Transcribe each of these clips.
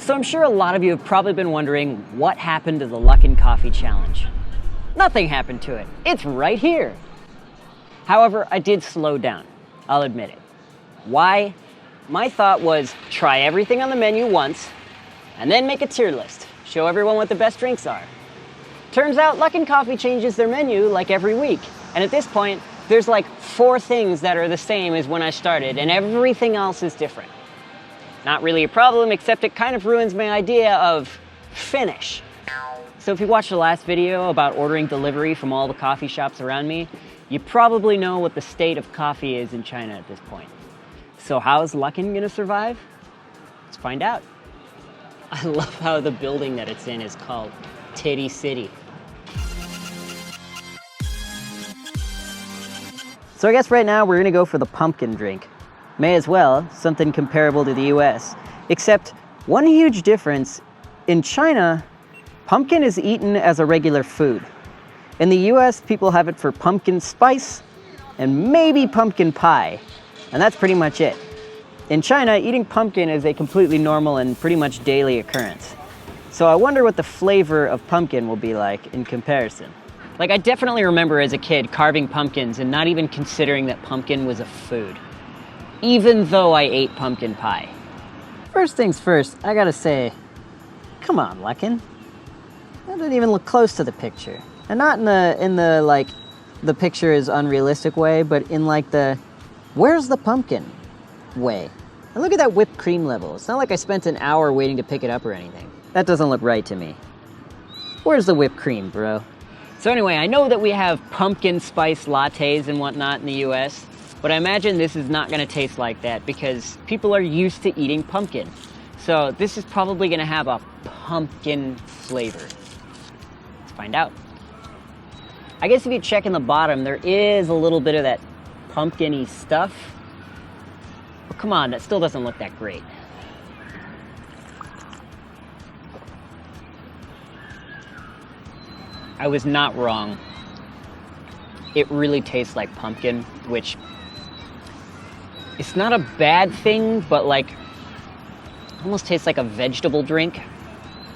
So I'm sure a lot of you have probably been wondering what happened to the Luckin Coffee Challenge. Nothing happened to it. It's right here. However, I did slow down. I'll admit it. Why? My thought was try everything on the menu once and then make a tier list. Show everyone what the best drinks are. Turns out Luckin Coffee changes their menu like every week. And at this point, there's like 4 things that are the same as when I started and everything else is different. Not really a problem, except it kind of ruins my idea of finish. So if you watched the last video about ordering delivery from all the coffee shops around me, you probably know what the state of coffee is in China at this point. So how is Luckin gonna survive? Let's find out. I love how the building that it's in is called Titty City. So I guess right now we're gonna go for the pumpkin drink. May as well, something comparable to the US. Except one huge difference, in China, pumpkin is eaten as a regular food. In the US, people have it for pumpkin spice and maybe pumpkin pie. And that's pretty much it. In China, eating pumpkin is a completely normal and pretty much daily occurrence. So I wonder what the flavor of pumpkin will be like in comparison. Like, I definitely remember as a kid carving pumpkins and not even considering that pumpkin was a food, even though I ate pumpkin pie. First things first, I gotta say, come on, Luckin. That doesn't even look close to the picture. And not in the like, the picture is unrealistic way, but in like the, where's the pumpkin way? And look at that whipped cream level. It's not like I spent an hour waiting to pick it up or anything. That doesn't look right to me. Where's the whipped cream, bro? So anyway, I know that we have pumpkin spice lattes and whatnot in the US, but I imagine this is not gonna taste like that because people are used to eating pumpkin. So this is probably gonna have a pumpkin flavor. Let's find out. I guess if you check in the bottom, there is a little bit of that pumpkin-y stuff. But come on, that still doesn't look that great. I was not wrong. It really tastes like pumpkin, which it's not a bad thing, but like almost tastes like a vegetable drink.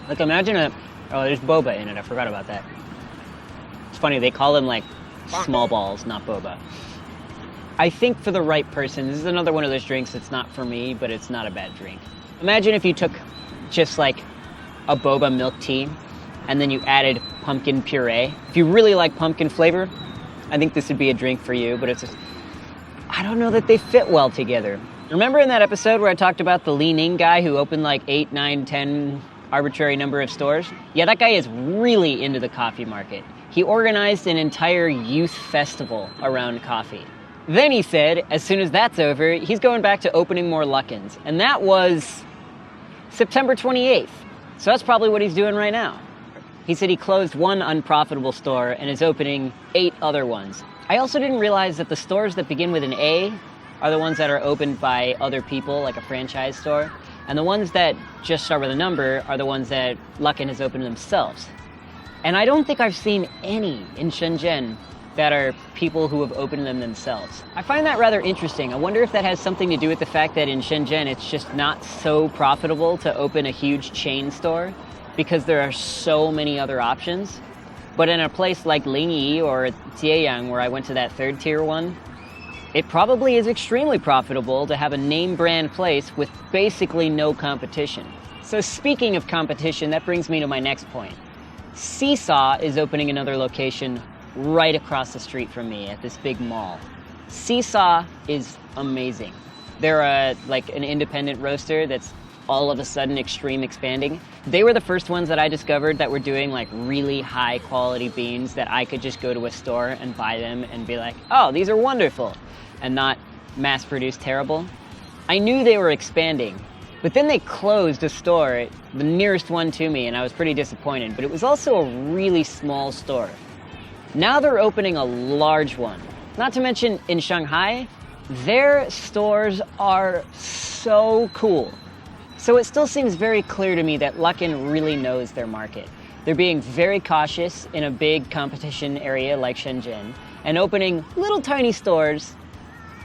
Like imagine oh, there's boba in it, I forgot about that. It's funny, they call them like small balls, not boba. I think for the right person, this is another one of those drinks that's not for me, but it's not a bad drink. Imagine if you took just like a boba milk tea and then you added pumpkin puree. If you really like pumpkin flavor, I think this would be a drink for you, but it's just, I don't know that they fit well together. Remember in that episode where I talked about the Linyi guy who opened like 8, 9, 10 arbitrary number of stores? Yeah, that guy is really into the coffee market. He organized an entire youth festival around coffee. Then he said, as soon as that's over, he's going back to opening more Luckins. And that was September 28th. So that's probably what he's doing right now. He said he closed 1 unprofitable store and is opening 8 other ones. I also didn't realize that the stores that begin with an A are the ones that are opened by other people, like a franchise store. And the ones that just start with a number are the ones that Luckin has opened themselves. And I don't think I've seen any in Shenzhen that are people who have opened them themselves. I find that rather interesting. I wonder if that has something to do with the fact that in Shenzhen it's just not so profitable to open a huge chain store because there are so many other options. But in a place like Linyi or Jieyang, where I went to that 3rd tier one, it probably is extremely profitable to have a name brand place with basically no competition. So speaking of competition, that brings me to my next point. Seesaw is opening another location right across the street from me at this big mall. Seesaw is amazing. They're like an independent roaster that's all of a sudden extreme expanding. They were the first ones that I discovered that were doing like really high quality beans that I could just go to a store and buy them and be like, oh, these are wonderful, and not mass produced terrible. I knew they were expanding, but then they closed a store, the nearest one to me, and I was pretty disappointed, but it was also a really small store. Now they're opening a large one. Not to mention in Shanghai, their stores are so cool. So it still seems very clear to me that Luckin really knows their market. They're being very cautious in a big competition area like Shenzhen and opening little tiny stores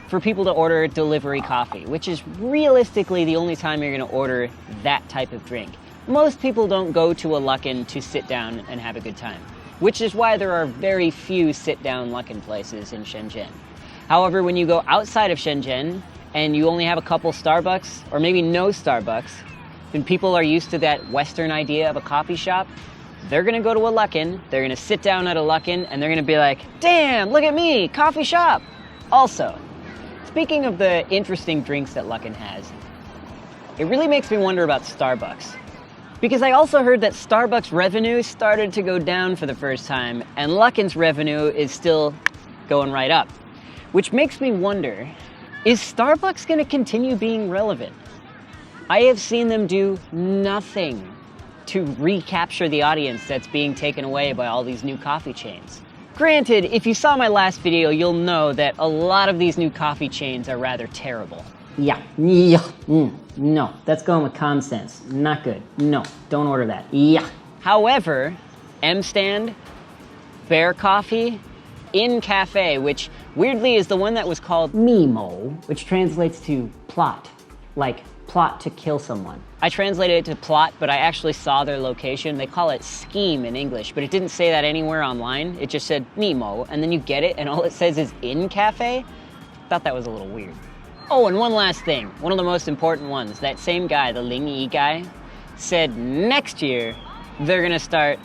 for people to order delivery coffee, which is realistically the only time you're gonna order that type of drink. Most people don't go to a Luckin to sit down and have a good time, which is why there are very few sit-down Luckin places in Shenzhen. However, when you go outside of Shenzhen and you only have a couple Starbucks, or maybe no Starbucks, then people are used to that Western idea of a coffee shop. They're gonna go to a Luckin, they're gonna sit down at a Luckin, and they're gonna be like, damn, look at me, coffee shop. Also, speaking of the interesting drinks that Luckin has, it really makes me wonder about Starbucks. Because I also heard that Starbucks revenue started to go down for the first time, and Luckin's revenue is still going right up. Which makes me wonder, is Starbucks gonna continue being relevant? I have seen them do nothing to recapture the audience that's being taken away by all these new coffee chains. Granted, if you saw my last video, you'll know that a lot of these new coffee chains are rather terrible. Yeah, no, that's going with common sense. Not good. No, don't order that. Yeah. However, M-Stand, Bear Coffee, In Cafe, which weirdly is the one that was called Mimo, which translates to plot, like plot to kill someone. I translated it to plot, but I actually saw their location. They call it scheme in English, but it didn't say that anywhere online. It just said Mimo, and then you get it, and all it says is In Cafe. Thought that was a little weird. Oh, and one last thing, one of the most important ones. That same guy, the Linyi guy, said next year they're gonna start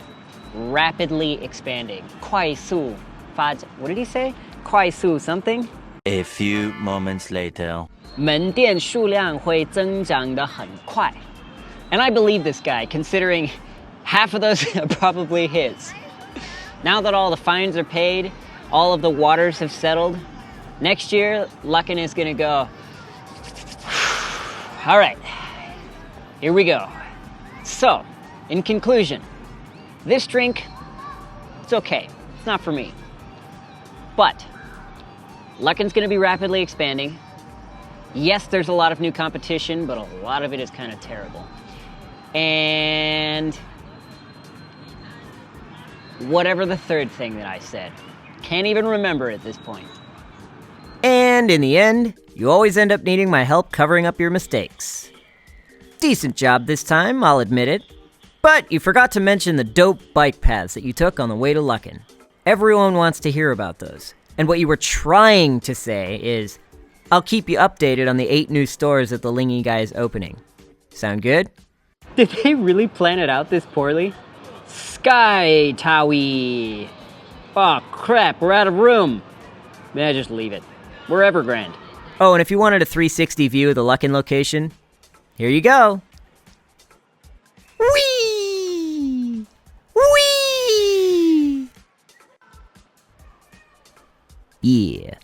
rapidly expanding. 快速发展. What did he say? 快速 something? A few moments later. 门店数量会增长得很快. And I believe this guy, considering half of those are probably his. Now that all the fines are paid, all of the waters have settled, next year, Luckin is gonna go, all right, here we go. So, in conclusion, this drink, it's okay. It's not for me. But, Luckin's gonna be rapidly expanding. Yes, there's a lot of new competition, but a lot of it is kind of terrible. And whatever the third thing that I said, can't even remember at this point. And in the end, you always end up needing my help covering up your mistakes. Decent job this time, I'll admit it. But you forgot to mention the dope bike paths that you took on the way to Luckin. Everyone wants to hear about those. And what you were trying to say is, I'll keep you updated on the 8 new stores that the Linyi guy is opening. Sound good? Did they really plan it out this poorly? Sky Towie! Oh crap, we're out of room. May I just leave it? We're Evergrande. Oh, and if you wanted a 360 view of the Luckin location, here you go. Whee! Whee! Yeah.